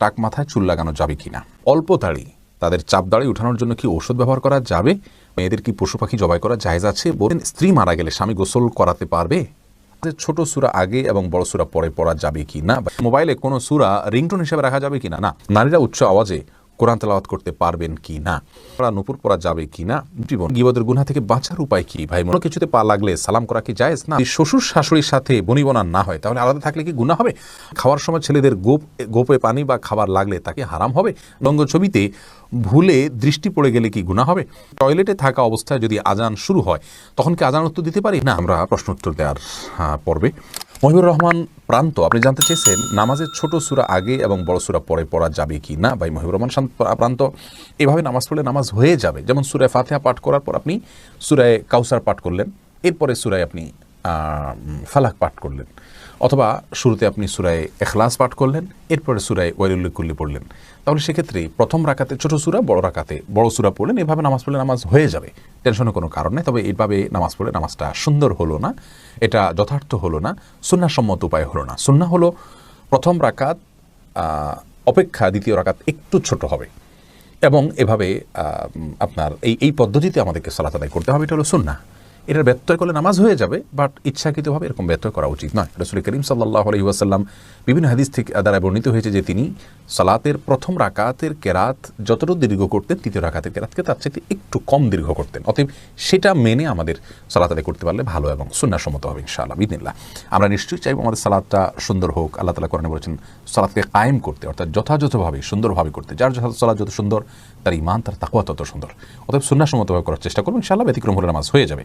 টাক মাথায় চুল লাগানো যাবে কিনা, অল্প দাড়ি তাদের চাপ দাড়ি উঠানোর জন্য কি ঔষধ ব্যবহার করা যাবে, মেয়েদের কি পশু পাখি জবাই করা জায়েজ আছে, বলেন স্ত্রী মারা গেলে স্বামী গোসল করাতে পারবে, ছোট সূরা আগে এবং বড় সূরা পরে পড়া যাবে কি না, মোবাইলে কোনো সূরা রিংটোন হিসেবে রাখা যাবে কিনা, না নারীরা উচ্চ আওয়াজে কোরআন তেলাওয়াত করতে পারবেন কি না, নূপুর পরা যাবে কি না, জীবন গীবতের গুনাহ থেকে বাঁচার উপায় কি, ভাই মনে কিছুতে পা লাগলে সালাম করা কি জায়েজ না, শ্বশুর শাশুড়ির সাথে বনিবনা না হয় তাহলে আলাদা থাকলে কি গুনাহ হবে, খাওয়ার সময় ছেলেদের গোপে পানি বা খাবার লাগলে তাকে হারাম হবে, রঙ্গ ছবিতে ভুলে দৃষ্টি পড়ে গেলে কি গুনাহ হবে, টয়লেটে থাকা অবস্থায় যদি আজান শুরু হয় তখন কি আজান উত্তর দিতে পারি না। আমরা প্রশ্ন উত্তর দেওয়ার পর্বে মহিবুর রহমান প্রান্ত আপনি জানতে চেয়েছেন নামাজের ছোট সূরা আগে এবং বড় সূরা পরে পড়া যাবে কি না। ভাই মহিবুর রহমান প্রান্ত এভাবে নামাজ পড়লে নামাজ হয়ে যাবে, যেমন সূরায়ে ফাতিহা পাঠ করার পর আপনি সূরায়ে কাউসার পাঠ করলেন, এরপরে সূরায় আপনি ফালাক পাঠ করলেন, অথবা শুরুতে আপনি সূরায়ে ইখলাস পাঠ করলেন, এরপরে সূরায়ে ওয়াইলুল লিকুল্লি পড়লেন, তাহলে সেক্ষেত্রে প্রথম রাকাতে ছোট সূরা, বড় রাকাতে বড় সূরা পড়লেন, এভাবে নামাজ পড়লে নামাজ হয়ে যাবে, টেনশনের কোনো কারণ নেই। তবে এইভাবে নামাজ পড়লে নামাজটা সুন্দর হলো না, এটা যথার্থ হলো না, সুন্নাহসম্মত উপায় হলো না। সুন্নাহ হলো প্রথম রাকাত অপেক্ষা দ্বিতীয় রাকাত একটু ছোট হবে, এবং এভাবে আপনার এই পদ্ধতিতে আমাদেরকে সালাত আদায় করতে হবে, এটা হলো সুন্নাহ। এটার ব্যত্যয় করলে নামাজ হয়ে যাবে, বাট ইচ্ছাকৃতভাবে এরকম ব্যত্যয় করা উচিত নয়। রাসূল করিম সাল্লাল্লাহু আলাইহি ওয়াসাল্লাম বিভিন্ন হাদিস থেকে দ্বারা বর্ণিত হয়েছে যে তিনি সালাতের প্রথম রাকাতের কেরাত যতটুকু দীর্ঘ করতেন দ্বিতীয় রাকাতের কেরাতকে তার চাইতে একটু কম দীর্ঘ করতেন। অতএব সেটা মেনে আমাদের সালাত আদায় করতে পারলে ভালো এবং সুন্নাহসম্মত হবে ইনশাআল্লাহ বিইذনিল্লাহ। আমরা নিশ্চয়ই চাইব আমাদের সালাতটা সুন্দর হোক। আল্লাহ তাআলা কোরআনে বলেছেন সালাতকে কায়েম করতে, অর্থাৎ যথাযথভাবে সুন্দরভাবে করতে। যার সালাত যত সুন্দর তার ঈমান তার তাকওয়া তত সুন্দর। অতএব সুন্নাহসম্মতভাবে করার চেষ্টা করুন, ইনশাআল্লাহ ব্যতিক্রম হলে নামাজ হয়ে যাবে।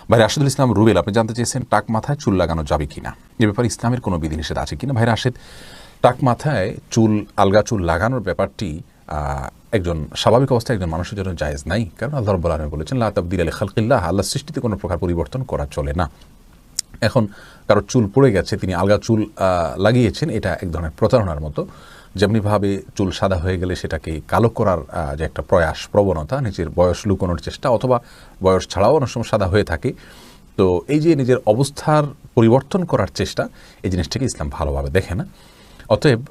ভাই রাশেদুল ইসলাম রুবেল আপনি জানতে চেয়েছেন টাক মাথায় চুল লাগানো যাবে কিনা, এ ব্যাপারে ইসলামের কোনো বিধিনিষেধ আছে কিনা। ভাই রাশেদ, টাক মাথায় চুল আলগা চুল লাগানোর ব্যাপারটি একজন স্বাভাবিক অবস্থায় একজন মানুষের জন্য জায়েজ নাই, কারণ আল্লাহ রাব্বুল আলামিন বলেছেন লা তাবদীলা লিখালকিল্লাহ, আল্লাহর সৃষ্টিতে কোনো প্রকার পরিবর্তন করা চলে না। এখন কারোর চুল পড়ে গেছে, তিনি আলগা চুল লাগিয়েছেন, এটা এক ধরনের প্রতারণার মতো। যেমনিভাবে চুল সাদা হয়ে গেলে সেটাকে কালো করার যে একটা প্রয়াস প্রবণতা, নিজের বয়স লুকোনোর চেষ্টা, অথবা বয়স ছাড়াও অনেক সময় সাদা হয়ে থাকে, তো এই যে নিজের অবস্থার পরিবর্তন করার চেষ্টা, এই জিনিসটাকে ইসলাম ভালোভাবে দেখে না। অতএব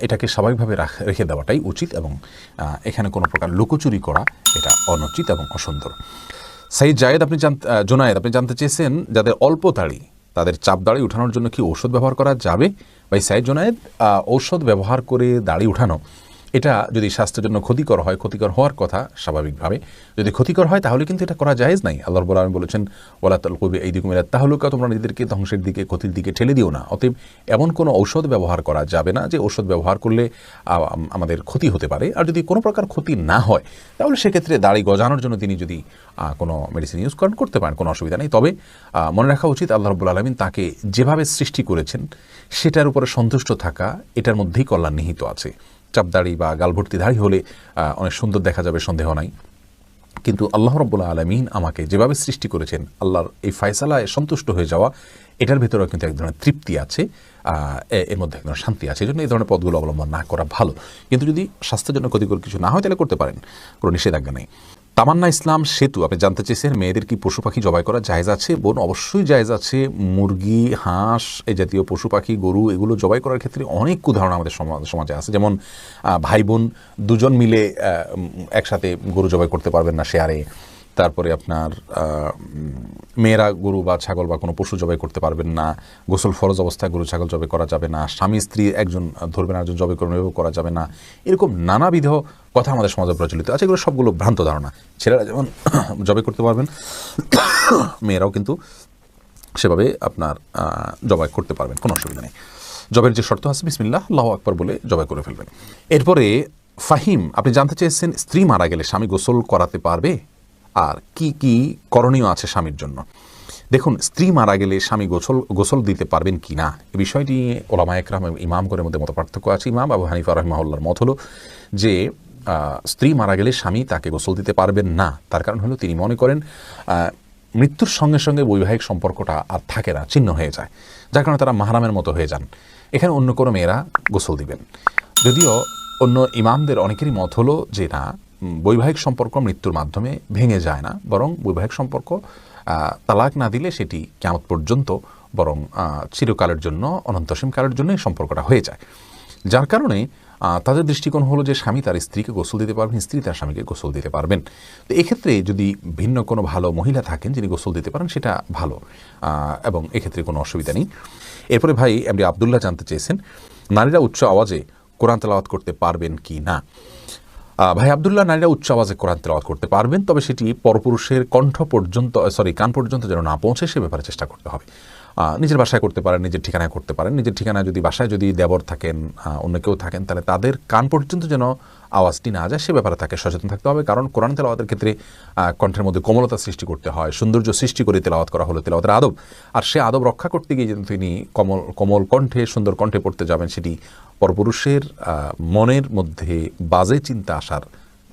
এটাকে স্বাভাবিকভাবে রেখে দেওয়াটাই উচিত, এবং এখানে কোনো প্রকার লুকোচুরি করা এটা অনুচিত এবং অসুন্দর। সাইদ জায়েদ জোনায়েদ আপনি জানতে চেয়েছেন যাদের অল্প দাড়ি তাদের চাপ দাড়ি উঠানোর জন্য কি ঔষধ ব্যবহার করা যাবে। ভাই সাইদ জোনায়েদ, ঔষধ ব্যবহার করে দাড়ি উঠানো এটা যদি স্বাস্থ্যের জন্য ক্ষতিকর হয়, ক্ষতিকর হওয়ার কথা স্বাভাবিকভাবে, যদি ক্ষতিকর হয় তাহলে কিন্তু এটা করা জায়েজ নাই। আল্লাহ রাব্বুল আলামিন বলেছেন ওয়ালা তালকু বিআইদিকুম ইলা তাহলুকা, তোমরা নিজেদেরকে ধ্বংসের দিকে ক্ষতির দিকে ঠেলে দিও না। অতএব এমন কোনো ঔষধ ব্যবহার করা যাবে না যে ঔষধ ব্যবহার করলে আমাদের ক্ষতি হতে পারে। আর যদি কোনো প্রকার ক্ষতি না হয় তাহলে সেক্ষেত্রে দাড়ি গজানোর জন্য তিনি যদি কোনো মেডিসিন ইউজ করতে পারেন, কোনো অসুবিধা নেই। তবে মনে রাখা উচিত আল্লাহ রাব্বুল আলামিন তাকে যেভাবে সৃষ্টি করেছেন সেটার উপরে সন্তুষ্ট থাকা, এটার মধ্যেই কল্যাণ নিহিত আছে। চাপদাড়ি বা গালভর্তি দাড়ি হলে অনেক সুন্দর দেখা যাবে, সন্দেহ নাই, কিন্তু আল্লাহ রাব্বুল আলামিন আমাকে যেভাবে সৃষ্টি করেছেন, আল্লাহর এই ফয়সালায় সন্তুষ্ট হয়ে যাওয়া, এটার ভেতরেও কিন্তু এক ধরনের তৃপ্তি আছে, এর মধ্যে এক ধরনের শান্তি আছে। এই জন্য এই ধরনের পথগুলো অবলম্বন না করা ভালো, কিন্তু যদি স্বাস্থ্যের জন্য ক্ষতিকর কিছু না হয় তাহলে করতে পারেন, কোনো নিষেধাজ্ঞা নেই। তামান্না ইসলাম সেতু আপনি জানতে চেয়েছেন মেয়েদের কি পশু পাখি জবাই করা জায়েজ আছে। বোন, অবশ্যই জায়েজ আছে। মুরগি, হাঁস, এই জাতীয় পশু পাখি, গরু, এগুলো জবাই করার ক্ষেত্রে অনেক উদাহরণ আমাদের সমাজে আছে। যেমন ভাই বোন দুজন মিলে একসাথে গরু জবাই করতে পারবেন না শেয়ারে, তারপরে আপনার মেয়েরা গরু বা ছাগল বা কোনো পশু জবাই করতে পারবেন না, গোসল ফরজ অবস্থায় গরু ছাগল জবাই করা যাবে না, স্বামী স্ত্রী একজন ধরবেন একজন জবাই করবেন এভাবে করা যাবে না, এরকম নানাবিধ কথা আমাদের সমাজে প্রচলিত আছে। এগুলো সবগুলো ভ্রান্ত ধারণা। ছেলেরা যেমন জবাই করতে পারবেন, মেয়েরাও কিন্তু সেভাবে আপনার জবাই করতে পারবেন, কোনো অসুবিধা নেই। জবের যে শর্ত আছে বিসমিল্লাহ আল্লাহু আকবার বলে জবাই করে ফেলবেন। এরপরে ফাহিম আপনি জানতে চেয়েছেন স্ত্রী মারা গেলে স্বামী গোসল করাতে পারবে, আর কি কি করণীয় আছে স্বামীর জন্য। দেখুন, স্ত্রী মারা গেলে স্বামী গোসল দিতে পারবেন কি না, এ বিষয়টি ওলামায়ে কেরাম ইমামগণের মধ্যে মত পার্থক্য আছে। ইমাম আবু হানিফা রাহিমাহুল্লাহর মত হলো যে স্ত্রী মারা গেলে স্বামী তাকে গোসল দিতে পারবেন না। তার কারণ হলো তিনি মনে করেন মৃত্যুর সঙ্গে সঙ্গে বৈবাহিক সম্পর্কটা আর থাকে না, ছিন্ন হয়ে যায়, যার কারণে তারা মাহরামের মতো হয়ে যান। এখানে অন্য কোনো মেয়েরা গোসল দিবেন। যদিও অন্য ইমামদের অনেকেরই মত হলো যে না, বৈবাহিক সম্পর্ক মৃত্যুর মাধ্যমে ভেঙে যায় না, বরং বৈবাহিক সম্পর্ক তালাক না দিলে সেটি কিয়ামত পর্যন্ত বরং চিরকালের জন্য, অনন্তসীম কালের জন্য সম্পর্কটা হয়ে যায়। যার কারণে তাদের দৃষ্টিকোণ হলো যে স্বামী তার স্ত্রীকে গোসল দিতে পারবেন, স্ত্রী তার স্বামীকে গোসল দিতে পারবেন। তো এক্ষেত্রে যদি ভিন্ন কোনো ভালো মহিলা থাকেন যিনি গোসল দিতে পারেন সেটা ভালো, এবং এক্ষেত্রে কোনো অসুবিধা নেই। এরপরে ভাই এমডি আবদুল্লাহ জানতে চেয়েছেন নারীরা উচ্চ আওয়াজে কোরআন তেলাওয়াত করতে পারবেন কি না। ভাই আবদুল্লাহ, নারীরা উচ্চ আওয়াজে কোরআন তেলাওয়াত করতে পারবেন, তবে সেটি পরপুরুষের কান পর্যন্ত যেন না পৌঁছে সে ব্যাপারে চেষ্টা করতে হবে। নিজের বাসায় করতে পারেন, নিজের ঠিকানায় করতে পারেন। নিজের ঠিকানায় যদি বাসায় যদি দেবর থাকেন, অন্য কেউ থাকেন, তাহলে তাদের কান পর্যন্ত যেন আওয়াজটি না যায় সে ব্যাপারে তাকে সচেতন থাকতে হবে। কারণ কোরআন তেলাওয়াতের ক্ষেত্রে কণ্ঠের মধ্যে কোমলতা সৃষ্টি করতে হয়, সৌন্দর্য সৃষ্টি করে তেলাওয়াত করা হলো তেলাওয়াতের আদব। আর সে আদব রক্ষা করতে গিয়ে যেন তিনি কোমল কণ্ঠে সুন্দর কণ্ঠে পড়তে যাবেন, সেটি পরপুরুষের মনের মধ্যে বাজে চিন্তা আসার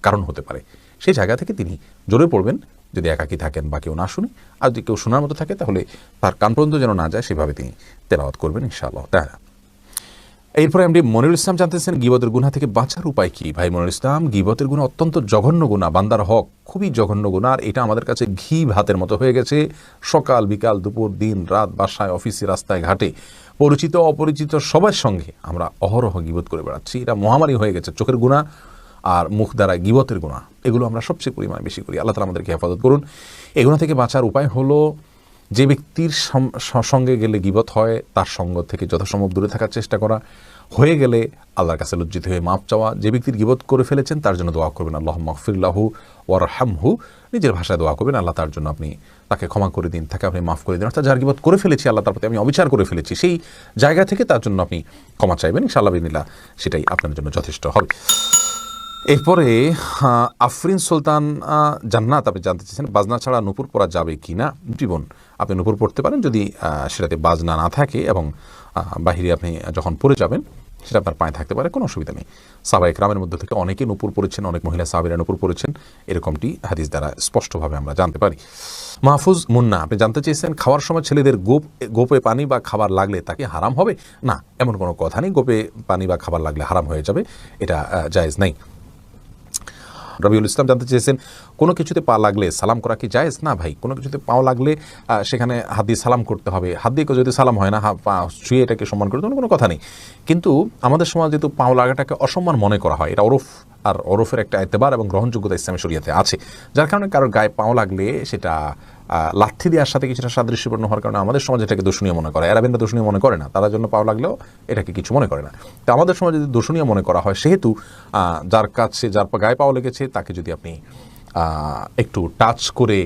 কারণ হতে পারে। সেই জায়গা থেকে তিনি জোরে পড়বেন যদি একাকী থাকেন বা কেউ না শুনে, আর যদি কেউ শোনার মতো থাকে তাহলে তার কান পর্যন্ত যেন না যায় সেভাবে তিনি তেলাওয়াত করবেন ইনশাআল্লাহ তাআলা। এরপরে এমডি মনিরুল ইসলাম জানতেছেন গীবতের গুনাহ থেকে বাঁচার উপায় কি। ভাই মনিরুল ইসলাম, গীবতের গুনাহ অত্যন্ত জঘন্য গুনাহ, বান্দার হক খুবই জঘন্য গুনাহ। আর এটা আমাদের কাছে ঘি ভাতের মতো হয়ে গেছে। সকাল বিকাল দুপুর দিন রাত বাসায় অফিসে রাস্তায় ঘাটে পরিচিত অপরিচিত সবার সঙ্গে আমরা অহরহ গীবত করে বেড়াচ্ছি। এটা মহামারী হয়ে গেছে। চোখের গুনাহ আর মুখ দ্বারা গীবতের গুনাহ, এগুলো আমরা সবচেয়ে পরিমাণে বেশি করি। আল্লাহ তাআলা আমাদেরকে হেফাজত করুন। এগুলো থেকে বাঁচার উপায় হলো যে ব্যক্তির সঙ্গে গেলে গীবত হয় তার সঙ্গ থেকে যথাসম্ভব দূরে থাকার চেষ্টা করা, হয়ে গেলে আল্লাহর কাছে লজ্জিত হয়ে মাপ চাওয়া। যে ব্যক্তির গীবত করে ফেলেছেন তার জন্য দোয়া করবেন আল্লাহুম্মা গফির লাহু ওয়ারহামহু, নিজের ভাষায় দোয়া করবেন আল্লাহ তার জন্য আপনি তাকে ক্ষমা করে দিন, তাকে আপনি মাফ করে দিন। অর্থাৎ যার গীবত করে ফেলেছি আল্লাহ তার প্রতি আমি অবিচার করে ফেলেছি, সেই জায়গা থেকে তার জন্য আপনি ক্ষমা চাইবেন, ইনশাআল্লাহ বিনিল্লাহ সেটাই আপনার জন্য যথেষ্ট হবে। এরপরে আফরিন সুলতান জান্নাত আপনি জানতে চাইছেন বাজনা ছাড়া নূপুর পরা যাবে কি না। জীবন আপনি নূপুর পড়তে পারেন যদি সেটাতে বাজনা না থাকে, এবং বাহিরে আপনি যখন পড়ে যাবেন সেটা আপনার পায়ে থাকতে পারে, কোনো অসুবিধা নেই। সাহাবা ইকরামের মধ্যে থেকে অনেকে নূপুর পড়েছেন, অনেক মহিলা সাহাবীরা নূপুর পড়েছেন, এরকমটি হাদিস দ্বারা স্পষ্টভাবে আমরা জানতে পারি। মাহফুজ মুন্না আপনি জানতে চেয়েছেন খাওয়ার সময় ছেলেদের গোপে পানি বা খাবার লাগলে তাকে হারাম হবে না। এমন কোনো কথা নেই, গোপে পানি বা খাবার লাগলে হারাম হয়ে যাবে, এটা জায়েজ নেই। রবিউল ইসলাম জানতে চেয়েছেন কোনো কিছুতে পা লাগলে সালাম করা কি জায়েজ। না ভাই, কোনো কিছুতে পাও লাগলে সেখানে হাত দিয়ে সালাম করতে হবে। হাত দিয়ে যদি সালাম হয় না, পা ছুঁয়ে এটাকে সম্মান করতে কোনো কথা নেই। কিন্তু আমাদের সমাজ যেহেতু পাও লাগাটাকে অসম্মান মনে করা হয়, এটা ওরফ, আর ওরফের একটা এতেবার এবং গ্রহণযোগ্যতা ইসলামী শরিয়াতে আছে, যার কারণে কারোর গায়ে পাও লাগলে সেটা লাথি দেওয়ার সাথে কিছুটা সাদৃশ্যপূর্ণ হওয়ার কারণে আমাদের সমাজ এটাকে দূষণীয় মনে করে। আরবেনরা দূষণীয় মনে করে না, তার জন্য পাও লাগলেও এটাকে কিছু মনে করে না। তো আমাদের সমাজে যদি দূষণীয় মনে করা হয়, সেহেতু যার কাছে যার গায়ে পাও লেগেছে তাকে যদি আপনি একটু টাচ করে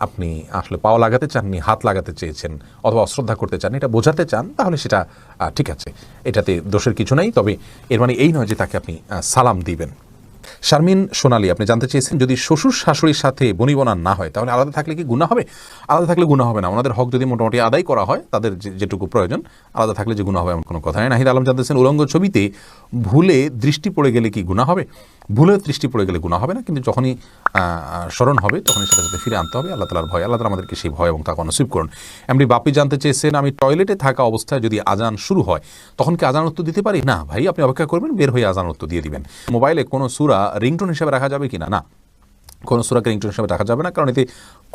আপনি আসলে পাও লাগাতে চাননি, হাত লাগাতে চেয়েছেন অথবা অশ্রদ্ধা করতে চান, এটা বোঝাতে চান, তাহলে সেটা ঠিক আছে, এটাতে দোষের কিছু নেই। তবে এর মানে এই নয় যে তাকে আপনি সালাম দিবেন। শারমিন সোনালী আপনি জানতে চেয়েছেন যদি শ্বশুর শাশুড়ির সাথে বনিবনা না হয় তাহলে আলাদা থাকলে কি গুনাহ হবে। আলাদা থাকলে গুনাহ হবে না, ওনাদের হক যদি মোটামুটি আদায় করা হয়, তাদের যেটুকু প্রয়োজন, আলাদা থাকলে যে গুনাহ হবে এমন কোনো কথা নেই। নাহিদ আলম জানতেছেন উলঙ্গ ছবিতে ভুলে দৃষ্টি পড়ে গেলে কি গুনাহ হবে। ভুলে দৃষ্টি পড়ে গেলে গুনাহ হবে না, কিন্তু যখনই স্মরণ হবে তখনই সাথে সাথে ফিরে আনতে হবে। আল্লাহ তাআলার ভয়, আল্লাহ তাআলা আমাদেরকে সেই ভয় এবং তাকে নসিব করুন। এমনি বাপি জানতে চেয়েছেন আমি টয়লেটে থাকা অবস্থায় যদি আজান শুরু হয় তখন কি আজান উত্তর দিতে পারি। না ভাই, আপনি অপেক্ষা করবেন, বের হয়ে আজান উত্তর দিয়ে দিবেন। মোবাইলে কোনো সূরা রিংটোন হিসেবে রাখা যাবে কিনা। না, কোনো সূরাকে রিংটোন হিসেবে রাখা যাবে না, কারণ এতে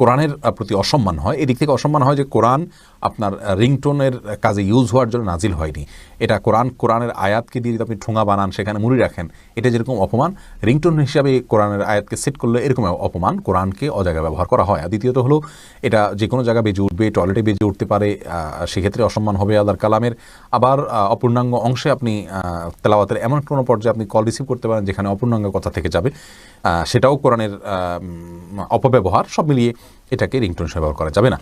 কোরআনের প্রতি অসম্মান হয়। এদিক থেকে অসম্মান হয় যে কোরআন আপনার রিংটোনের কাজে ইউজ হওয়ার জন্য নাজিল হয়নি। এটা কোরআনের আয়াতকে দিয়ে যদি আপনি ঠোঙা বানান, সেখানে মুড়ি রাখেন, এটা যেরকম অপমান, রিংটোন হিসাবে কোরআনের আয়াতকে সেট করলে এরকম অপমান, কোরআনকে অজায়গায় ব্যবহার করা হয়। আর দ্বিতীয়ত হলো এটা যে কোনো জায়গায় বেজে উঠবে, টয়লেটে বেজে উঠতে পারে, সেক্ষেত্রে অসম্মান হবে আল্লাহর কালামের। আবার অপূর্ণাঙ্গ অংশে আপনি তেলাওয়াতের এমন কোনো পর্যায়ে আপনি কল রিসিভ করতে পারেন যেখানে অপূর্ণাঙ্গ কথা থেকে যাবে, সেটাও কোরআনের অপব্যবহার। সব মিলিয়ে এটাকে রিংটোন হিসেবে ব্যবহার করা যাবে না।